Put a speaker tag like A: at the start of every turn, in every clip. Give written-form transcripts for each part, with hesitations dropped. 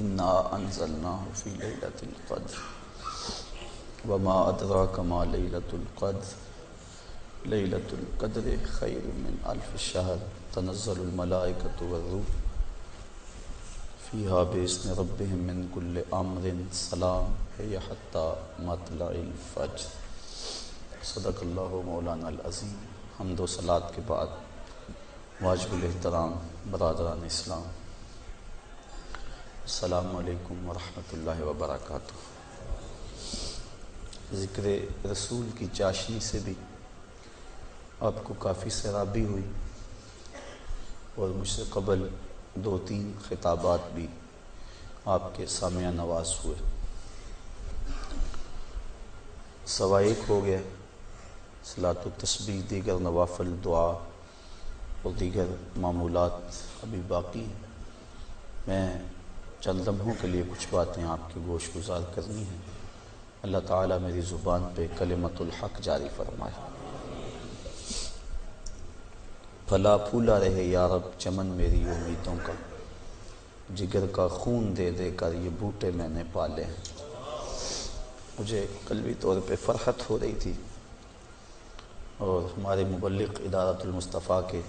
A: انا انزلناه فی لیلۃ القدر وما ادراک ما لیلۃ القدر لیلۃ القدر خیر من الف شہر تنزل الملائکۃ والروح فیہا بإذن ربہم من کل امر سلام ہی حتی مطلع الفجر۔ صدق اللہ مولانا العظیم۔ حمد و صلات کے بعد واجب الاحترام برادران اسلام، السلام علیکم ورحمۃ اللہ وبرکاتہ۔ ذکر رسول کی چاشنی سے بھی آپ کو کافی سیرابی ہوئی اور مجھ سے قبل 2-3 خطابات بھی آپ کے سامعہ نواز ہوئے۔ 1:15 ہو گیا، صلاۃ و تسبیح، دیگر نوافل، دعا اور دیگر معمولات ابھی باقی ہیں۔ میں چند لمحوں کے لیے کچھ باتیں آپ کے گوش گزار کرنی ہیں۔ اللہ تعالیٰ میری زبان پہ کلمت الحق جاری فرمائے۔ پھلا پھولا رہے یا رب چمن میری امیدوں کا، جگر کا خون دے دے کر یہ بوٹے میں نے پالے ہیں۔ مجھے قلبی طور پہ فرحت ہو رہی تھی، اور ہمارے مبلغ ادارۃ المصطفیٰ کے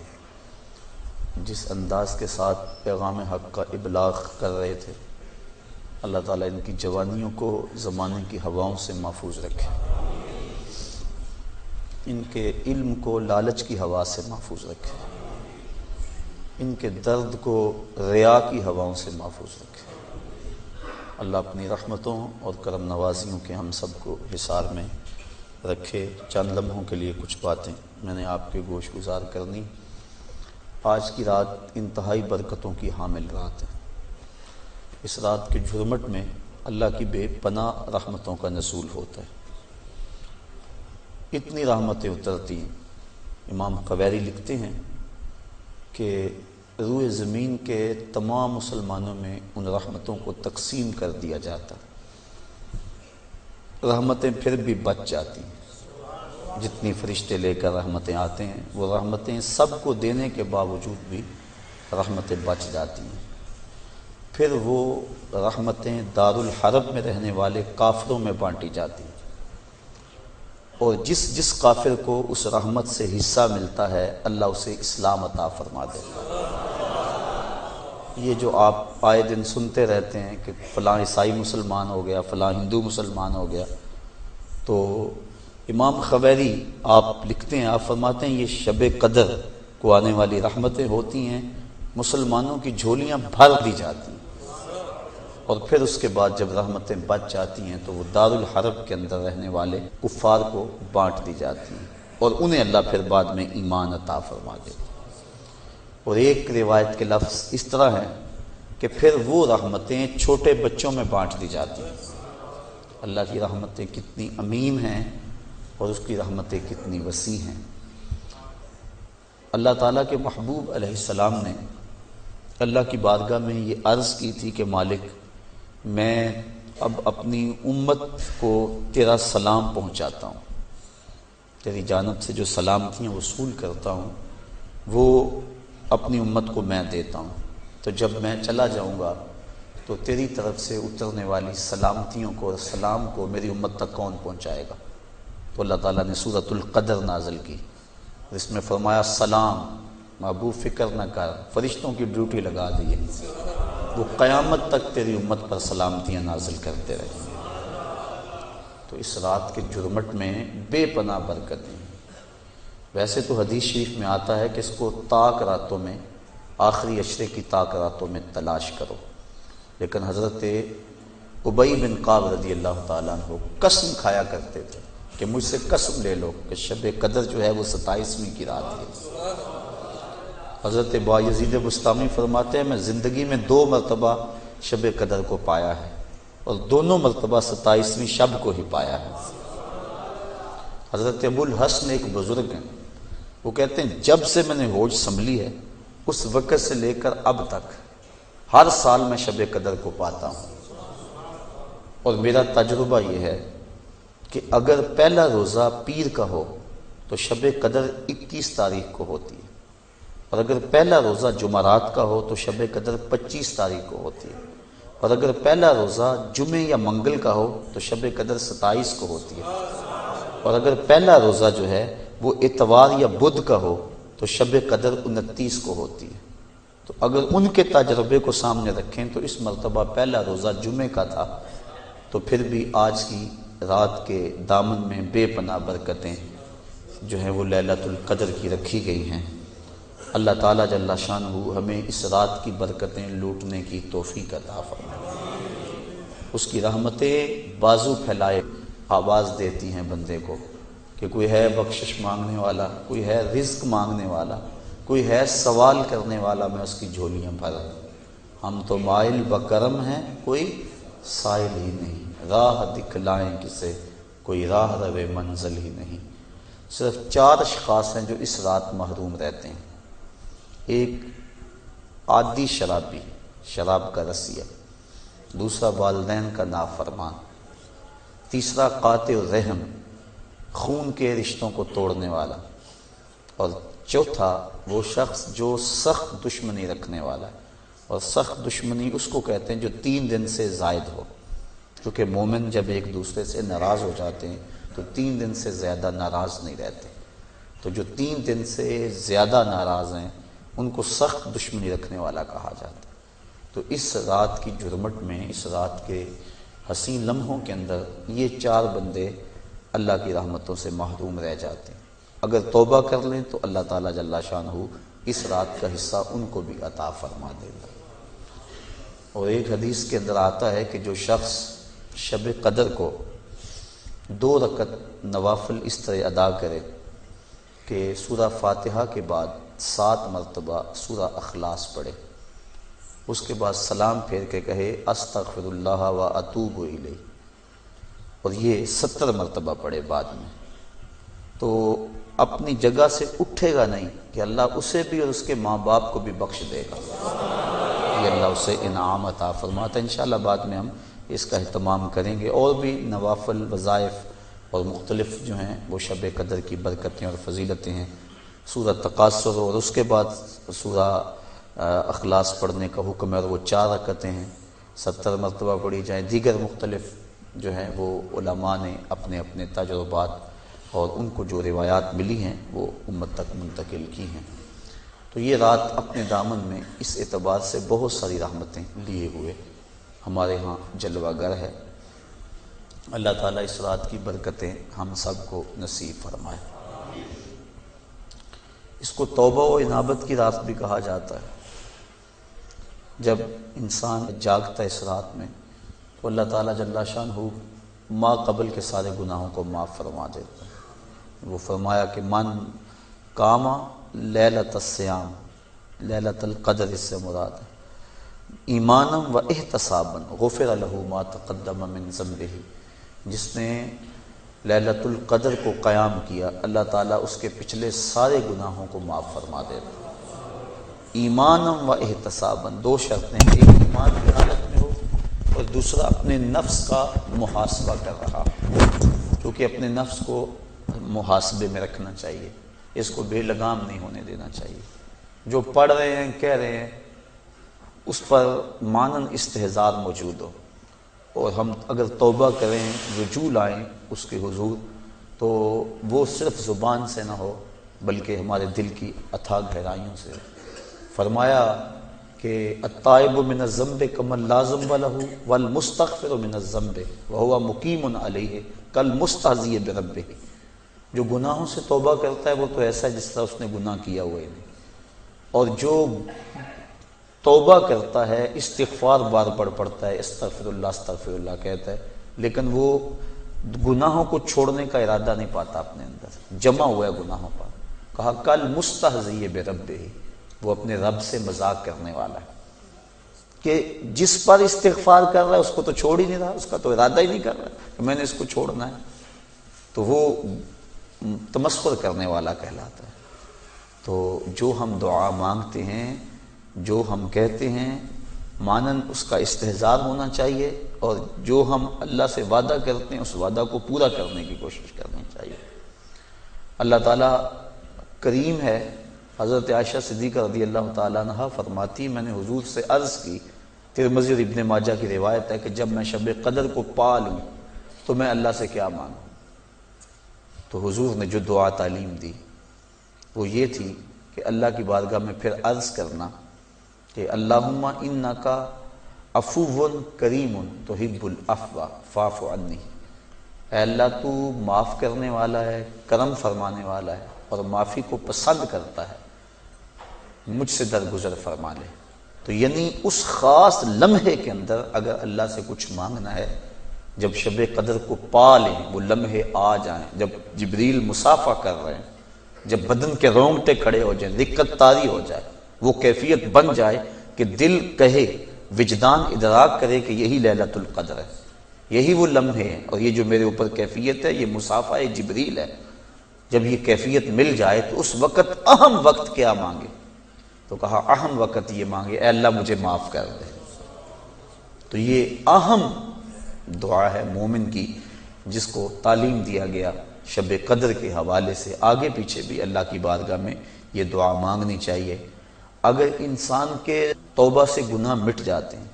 A: جس انداز کے ساتھ پیغام حق کا ابلاغ کر رہے تھے، اللہ تعالیٰ ان کی جوانیوں کو زمانے کی ہواؤں سے محفوظ رکھے، ان کے علم کو لالچ کی ہوا سے محفوظ رکھے، ان کے درد کو ریا کی ہواؤں سے محفوظ رکھے۔ اللہ اپنی رحمتوں اور کرم نوازیوں کے ہم سب کو حصار میں رکھے۔ چند لمحوں کے لیے کچھ باتیں میں نے آپ کے گوش گزار کرنی۔ آج کی رات انتہائی برکتوں کی حامل رات ہے۔ اس رات کے جھرمٹ میں اللہ کی بے پناہ رحمتوں کا نزول ہوتا ہے، اتنی رحمتیں اترتی ہیں۔ امام قویری لکھتے ہیں کہ روئے زمین کے تمام مسلمانوں میں ان رحمتوں کو تقسیم کر دیا جاتا، رحمتیں پھر بھی بچ جاتی ہیں۔ جتنی فرشتے لے کر رحمتیں آتے ہیں، وہ رحمتیں سب کو دینے کے باوجود بھی رحمتیں بچ جاتی ہیں۔ پھر وہ رحمتیں دارالحرب میں رہنے والے کافروں میں بانٹی جاتی ہیں، اور جس کافر کو اس رحمت سے حصہ ملتا ہے، اللہ اسے اسلام عطا فرما دیتا ہے۔ یہ جو آپ آئے دن سنتے رہتے ہیں کہ فلاں عیسائی مسلمان ہو گیا، فلاں ہندو مسلمان ہو گیا، تو امام قویری آپ لکھتے ہیں، آپ فرماتے ہیں یہ شب قدر کو آنے والی رحمتیں ہوتی ہیں، مسلمانوں کی جھولیاں بھر دی جاتی ہیں، اور پھر اس کے بعد جب رحمتیں بچ جاتی ہیں تو وہ دارالحرب کے اندر رہنے والے کفار کو بانٹ دی جاتی ہیں، اور انہیں اللہ پھر بعد میں ایمان عطا فرما دیتا ہے۔ اور ایک روایت کے لفظ اس طرح ہیں کہ پھر وہ رحمتیں چھوٹے بچوں میں بانٹ دی جاتی ہیں۔ اللہ کی رحمتیں کتنی عمیم ہیں اور اس کی رحمتیں کتنی وسیع ہیں۔ اللہ تعالیٰ کے محبوب علیہ السلام نے اللہ کی بارگاہ میں یہ عرض کی تھی کہ مالک، میں اب اپنی امت کو تیرا سلام پہنچاتا ہوں، تیری جانب سے جو سلامتیاں وصول کرتا ہوں وہ اپنی امت کو میں دیتا ہوں، تو جب میں چلا جاؤں گا تو تیری طرف سے اترنے والی سلامتیوں کو اور سلام کو میری امت تک کون پہنچائے گا؟ تو اللہ تعالیٰ نے سورۃ القدر نازل کی، اس میں فرمایا سلام محبوب فکر نہ کر، فرشتوں کی ڈیوٹی لگا دی ہے، وہ قیامت تک تیری امت پر سلامتیاں نازل کرتے رہیں۔ تو اس رات کے جرمٹ میں بے پناہ برکتیں۔ ویسے تو حدیث شریف میں آتا ہے کہ اس کو طاق راتوں میں، آخری عشرے کی طاق راتوں میں تلاش کرو، لیکن حضرت ابی بن کعب رضی اللہ تعالیٰ عنہ قسم کھایا کرتے تھے کہ مجھ سے قسم لے لو کہ شب قدر جو ہے وہ 27ویں کی رات ہے۔ حضرت بایزید بسطامی فرماتے ہیں میں زندگی میں 2 مرتبہ شب قدر کو پایا ہے، اور دونوں مرتبہ 27ویں شب کو ہی پایا ہے۔ حضرت ابو الحسن ایک بزرگ ہیں، وہ کہتے ہیں جب سے میں نے ہوش سنبھلی ہے اس وقت سے لے کر اب تک ہر سال میں شب قدر کو پاتا ہوں، اور میرا تجربہ یہ ہے کہ اگر پہلا روزہ پیر کا ہو تو شب قدر 21 تاریخ کو ہوتی ہے، اور اگر پہلا روزہ جمعرات کا ہو تو شب قدر 25 تاریخ کو ہوتی ہے، اور اگر پہلا روزہ جمعے یا منگل کا ہو تو شب قدر 27 کو ہوتی ہے، اور اگر پہلا روزہ جو ہے وہ اتوار یا بدھ کا ہو تو شب قدر 29 کو ہوتی ہے۔ تو اگر ان کے تجربے کو سامنے رکھیں تو اس مرتبہ پہلا روزہ جمعے کا تھا، تو پھر بھی آج کی رات کے دامن میں بے پناہ برکتیں جو ہیں وہ لیلۃ القدر کی رکھی گئی ہیں۔ اللہ تعالیٰ جل شانہ ہمیں اس رات کی برکتیں لوٹنے کی توفیق عطا فرمائے۔ اس کی رحمتیں بازو پھیلائے آواز دیتی ہیں بندے کو کہ کوئی ہے بخشش مانگنے والا، کوئی ہے رزق مانگنے والا، کوئی ہے سوال کرنے والا، میں اس کی جھولیاں بھر۔ ہم تو مائل بکرم ہیں، کوئی سائل ہی نہیں، راہ دکھلائیں کسے، کوئی راہ روے منزل ہی نہیں۔ صرف 4 اشخاص ہیں جو اس رات محروم رہتے ہیں۔ ایک عادی شرابی، شراب کا رسیہ، دوسرا والدین کا نافرمان، تیسرا قاطع الرحم، خون کے رشتوں کو توڑنے والا، اور چوتھا وہ شخص جو سخت دشمنی رکھنے والا ہے۔ اور سخت دشمنی اس کو کہتے ہیں جو 3 دن سے زائد ہو، کیونکہ مومن جب ایک دوسرے سے ناراض ہو جاتے ہیں تو 3 دن سے زیادہ ناراض نہیں رہتے۔ تو جو 3 دن سے زیادہ ناراض ہیں ان کو سخت دشمنی رکھنے والا کہا جاتا ہے۔ تو اس رات کی جرمٹ میں، اس رات کے حسین لمحوں کے اندر یہ 4 بندے اللہ کی رحمتوں سے محروم رہ جاتے ہیں۔ اگر توبہ کر لیں تو اللہ تعالیٰ جل شانہ اس رات کا حصہ ان کو بھی عطا فرما دے گا۔ اور ایک حدیث کے اندر آتا ہے کہ جو شخص شب قدر کو 2 رکعت نوافل اس طرح ادا کرے کہ سورہ فاتحہ کے بعد 7 مرتبہ سورہ اخلاص پڑھے، اس کے بعد سلام پھیر کے کہے استغفر اللہ و اتوب الیہ، اور یہ 70 مرتبہ پڑھے بعد میں، تو اپنی جگہ سے اٹھے گا نہیں کہ اللہ اسے بھی اور اس کے ماں باپ کو بھی بخش دے گا، یہ اللہ اسے انعام عطا فرماتا ہے۔ انشاءاللہ بعد میں ہم اس کا اہتمام کریں گے۔ اور بھی نوافل، وظائف اور مختلف جو ہیں وہ شب قدر کی برکتیں اور فضیلتیں ہیں۔ سورہ تکاثر اور اس کے بعد سورہ اخلاص پڑھنے کا حکم ہے، اور وہ 4 رکعتیں ہیں، 70 مرتبہ پڑھی جائیں۔ دیگر مختلف جو ہیں وہ علماء نے اپنے اپنے تجربات اور ان کو جو روایات ملی ہیں وہ امت تک منتقل کی ہیں۔ تو یہ رات اپنے دامن میں اس اعتبار سے بہت ساری رحمتیں لیے ہوئے ہمارے ہاں جلوہ گر ہے۔ اللہ تعالیٰ اس رات کی برکتیں ہم سب کو نصیب فرمائے۔ اس کو توبہ و انابت کی رات بھی کہا جاتا ہے۔ جب انسان جاگتا ہے اس رات میں تو اللہ تعالیٰ جل شانہ ما قبل کے سارے گناہوں کو معاف فرما دیتا ہے۔ وہ فرمایا کہ من کاما لیلۃ الصیام، لیلۃ القدر اس سے مراد ہے، ایمانم و احتسابا غفر لہ ما تقدم من ذنبہ، جس نے لیلۃ القدر کو قیام کیا اللہ تعالیٰ اس کے پچھلے سارے گناہوں کو معاف فرما دیتا۔ ایمانم و احتسابا، 2 شرطیں، ایک ایمان کی حالت میں ہو اور دوسرا اپنے نفس کا محاسبہ کر رہا، کیونکہ اپنے نفس کو محاسبے میں رکھنا چاہیے، اس کو بے لگام نہیں ہونے دینا چاہیے۔ جو پڑھ رہے ہیں، کہہ رہے ہیں، اس پر مانن استحضار موجود ہو، اور ہم اگر توبہ کریں، رجوع لائیں اس کے حضور، تو وہ صرف زبان سے نہ ہو بلکہ ہمارے دل کی اتھاہ گہرائیوں سے۔ فرمایا کہ التائب من الذنب کمن لا ذنب له والمستغفر من الذنب وهو مقیم علیہ کالمستہزئ بربہ، جو گناہوں سے توبہ کرتا ہے وہ تو ایسا ہے جس طرح اس نے گناہ کیا ہوا ہی نہیں، اور جو توبہ کرتا ہے، استغفار بار بار پڑھتا ہے، استغفر اللہ کہتا ہے، لیکن وہ گناہوں کو چھوڑنے کا ارادہ نہیں پاتا اپنے اندر، جمع ہوا ہے گناہوں پر۔ کہا کل مستہزئ بربہ، وہ اپنے رب سے مذاق کرنے والا ہے کہ جس پر استغفار کر رہا ہے اس کو تو چھوڑ ہی نہیں رہا، اس کا تو ارادہ ہی نہیں کر رہا کہ میں نے اس کو چھوڑنا ہے، تو وہ تمسخر کرنے والا کہلاتا ہے۔ تو جو ہم دعا مانگتے ہیں، جو ہم کہتے ہیں، مانن اس کا استحضار ہونا چاہیے، اور جو ہم اللہ سے وعدہ کرتے ہیں اس وعدہ کو پورا کرنے کی کوشش کرنی چاہیے۔ اللہ تعالیٰ کریم ہے۔ حضرت عائشہ صدیقہ رضی اللہ تعالیٰ عنہا فرماتی، میں نے حضور سے عرض کی ترمذی اور ابن ماجہ کی روایت ہے کہ جب میں شب قدر کو پا لوں تو میں اللہ سے کیا مانگوں؟ تو حضور نے جو دعا تعلیم دی وہ یہ تھی کہ اللہ کی بارگاہ میں پھر عرض کرنا کہ اللہم انکا عفو کریم تحب العفو فاعف عنی، اے اللہ تو معاف کرنے والا ہے، کرم فرمانے والا ہے اور معافی کو پسند کرتا ہے، مجھ سے درگزر فرما لے۔ تو یعنی اس خاص لمحے کے اندر اگر اللہ سے کچھ مانگنا ہے، جب شب قدر کو پا لیں، وہ لمحے آ جائیں، جب جبریل مسافہ کر رہے ہیں، جب بدن کے رونگٹے کھڑے ہو جائیں، رکت طاری ہو جائے، وہ کیفیت بن جائے کہ دل کہے، وجدان ادراک کرے کہ یہی لیلۃ القدر ہے، یہی وہ لمحے ہیں، اور یہ جو میرے اوپر کیفیت ہے یہ مسافہ جبریل ہے۔ جب یہ کیفیت مل جائے تو اس وقت اہم وقت کیا مانگے؟ تو کہا اہم وقت یہ مانگے اے اللہ مجھے معاف کر دے۔ تو یہ اہم دعا ہے مومن کی، جس کو تعلیم دیا گیا شب قدر کے حوالے سے۔ آگے پیچھے بھی اللہ کی بارگاہ میں یہ دعا مانگنی چاہیے۔ اگر انسان کے توبہ سے گناہ مٹ جاتے ہیں،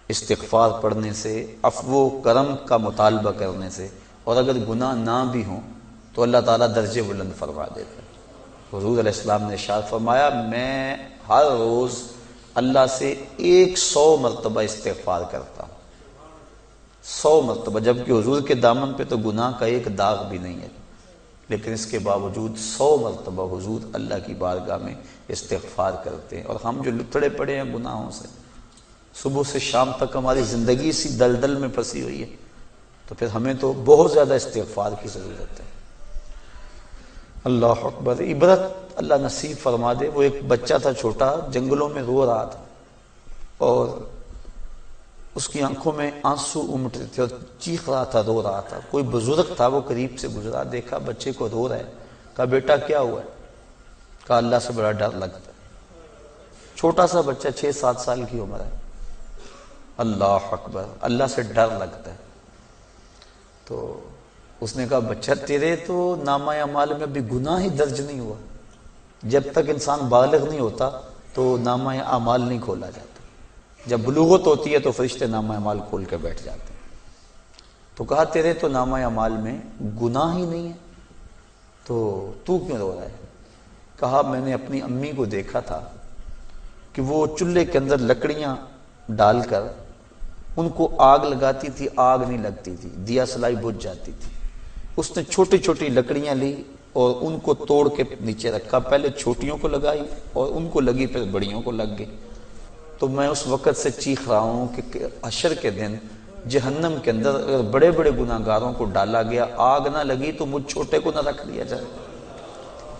A: استغفار پڑھنے سے، عفو و کرم کا مطالبہ کرنے سے، اور اگر گناہ نہ بھی ہوں تو اللہ تعالیٰ درجے بلند فرما دیتا ہے۔ حضور علیہ السلام نے ارشاد فرمایا میں ہر روز اللہ سے 100 مرتبہ استغفار کرتا ہوں، 100 مرتبہ، جبکہ حضور کے دامن پہ تو گناہ کا ایک داغ بھی نہیں ہے، لیکن اس کے باوجود 100 مرتبہ حضور اللہ کی بارگاہ میں استغفار کرتے ہیں۔ اور ہم جو لتڑے پڑے ہیں گناہوں سے، صبح سے شام تک ہماری زندگی اسی دلدل میں پھنسی ہوئی ہے، تو پھر ہمیں تو بہت زیادہ استغفار کی ضرورت ہے۔ اللہ اکبر، عبرت اللہ نصیب فرما دے۔ وہ ایک بچہ تھا چھوٹا، جنگلوں میں رو رہا تھا اور اس کی آنکھوں میں آنسو امٹ رہے تھے اور چیخ رہا تھا، رو رہا تھا۔ کوئی بزرگ تھا، وہ قریب سے گزرا، دیکھا بچے کو رو رہا ہے، کہا بیٹا کیا ہوا ہے؟ کہا اللہ سے بڑا ڈر لگتا ہے۔ چھوٹا سا بچہ 6-7 سال کی عمر ہے۔ اللہ اکبر، اللہ سے ڈر لگتا ہے۔ تو اس نے کہا بچہ تیرے تو نامہ اعمال میں ابھی گناہ ہی درج نہیں ہوا، جب تک انسان بالغ نہیں ہوتا تو نامہ اعمال نہیں کھولا جاتا، جب بلوغت ہوتی ہے تو فرشتے نامہ اعمال کھول کے بیٹھ جاتے ہیں۔ تو کہا تیرے تو نامہ اعمال میں گناہ ہی نہیں ہے، تو کیوں رو رہا ہے؟ کہا میں نے اپنی امی کو دیکھا تھا کہ وہ چولہے کے اندر لکڑیاں ڈال کر ان کو آگ لگاتی تھی، آگ نہیں لگتی تھی، دیا سلائی بجھ جاتی تھی۔ اس نے چھوٹی چھوٹی لکڑیاں لی اور ان کو توڑ کے نیچے رکھا، پہلے چھوٹیوں کو لگائی اور ان کو لگی، پھر بڑیوں کو لگ گئی۔ تو میں اس وقت سے چیخ رہا ہوں کہ حشر کے دن جہنم کے اندر اگر بڑے بڑے گناہ گاروں کو ڈالا گیا، آگ نہ لگی تو مجھ چھوٹے کو نہ رکھ لیا جائے۔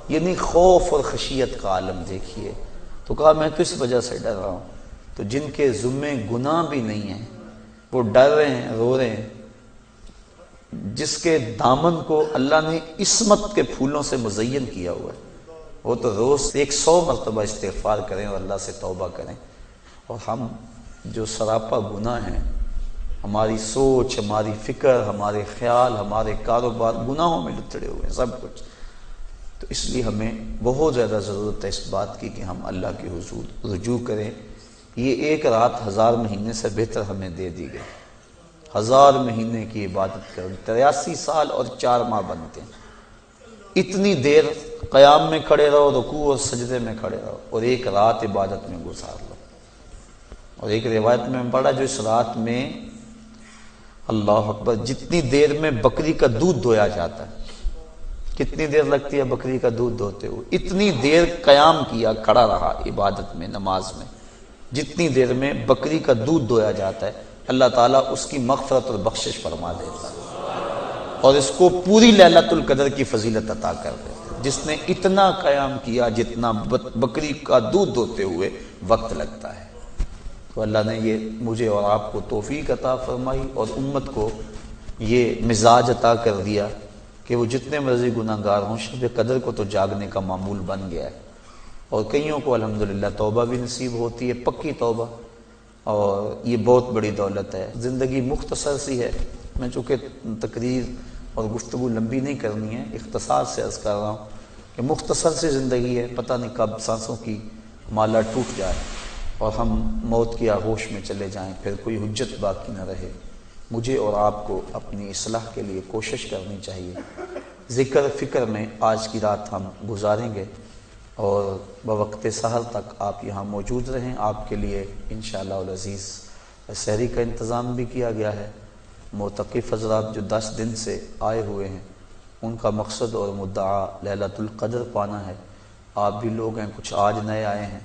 A: یعنی خوف اور خشیت کا عالم دیکھیے۔ تو کہا میں تو اس وجہ سے ڈر رہا ہوں۔ تو جن کے ذمے گناہ بھی نہیں ہیں وہ ڈر رہے ہیں، رو رہے ہیں، جس کے دامن کو اللہ نے عصمت کے پھولوں سے مزین کیا ہوا ہے، وہ تو روز 100 مرتبہ استغفار کریں اور اللہ سے توبہ کریں۔ اور ہم جو سراپا گناہ ہیں، ہماری سوچ، ہماری فکر، ہمارے خیال، ہمارے کاروبار گناہوں میں لتڑے ہوئے ہیں سب کچھ۔ تو اس لیے ہمیں بہت زیادہ ضرورت ہے اس بات کی کہ ہم اللہ کے حضور رجوع کریں۔ یہ ایک رات 1000 مہینے سے بہتر ہمیں دے دی گئی۔ 1000 مہینے کی عبادت کریں، 83 سال اور 4 ماہ بنتے ہیں۔ اتنی دیر قیام میں کھڑے رہو، رکوع اور سجدے میں کھڑے رہو، اور ایک رات عبادت میں گزار لو۔ اور ایک روایت میں پڑھا جو اس رات میں اللہ اکبر جتنی دیر میں بکری کا دودھ دھویا جاتا ہے، کتنی دیر لگتی ہے بکری کا دودھ دھوتے ہوئے، اتنی دیر قیام کیا، کھڑا رہا عبادت میں، نماز میں، جتنی دیر میں بکری کا دودھ دھویا جاتا ہے، اللہ تعالیٰ اس کی مغفرت اور بخشش فرما دیتا ہے اور اس کو پوری لیلۃ القدر کی فضیلت عطا کر دیتا ہے، جس نے اتنا قیام کیا جتنا بکری کا دودھ دھوتے ہوئے وقت لگتا ہے۔ تو اللہ نے یہ مجھے اور آپ کو توفیق عطا فرمائی اور امت کو یہ مزاج عطا کر دیا کہ وہ جتنے مرضی گناہ گار ہوں، شب قدر کو تو جاگنے کا معمول بن گیا ہے۔ اور کئیوں کو الحمدللہ توبہ بھی نصیب ہوتی ہے، پکی توبہ، اور یہ بہت بڑی دولت ہے۔ زندگی مختصر سی ہے، میں چونکہ تقریر اور گفتگو لمبی نہیں کرنی ہے، اختصار سے عرض کر رہا ہوں کہ مختصر سی زندگی ہے، پتہ نہیں کب سانسوں کی مالا ٹوٹ جائے۔ اور ہم موت کی آغوش میں چلے جائیں، پھر کوئی حجت باقی نہ رہے۔ مجھے اور آپ کو اپنی اصلاح کے لیے کوشش کرنی چاہیے۔ ذکر فکر میں آج کی رات ہم گزاریں گے اور بوقت سحر تک آپ یہاں موجود رہیں۔ آپ کے لیے انشاءاللہ العزیز سحری کا انتظام بھی کیا گیا ہے۔ معتکف حضرات جو 10 دن سے آئے ہوئے ہیں، ان کا مقصد اور مدعا لیلۃ القدر پانا ہے۔ آپ بھی لوگ ہیں، کچھ آج نئے آئے ہیں،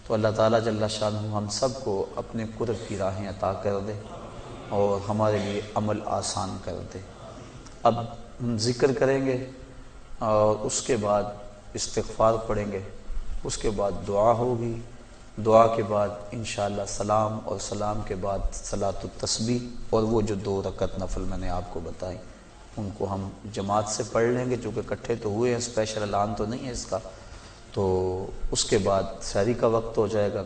A: تو اللہ تعالیٰ جل شانہ ہم سب کو اپنے قرب کی راہیں عطا کر دے اور ہمارے لیے عمل آسان کر دے۔ اب ہم ذکر کریں گے اور اس کے بعد استغفار پڑھیں گے، اس کے بعد دعا ہوگی، دعا کے بعد انشاءاللہ سلام، اور سلام کے بعد صلاۃ التسبیح، اور وہ جو 2 رکعت نفل میں نے آپ کو بتائی ان کو ہم جماعت سے پڑھ لیں گے، چونکہ اکٹھے تو ہوئے ہیں، اسپیشل اعلان تو نہیں ہے اس کا۔ تو اس کے بعد سحری کا وقت ہو جائے گا۔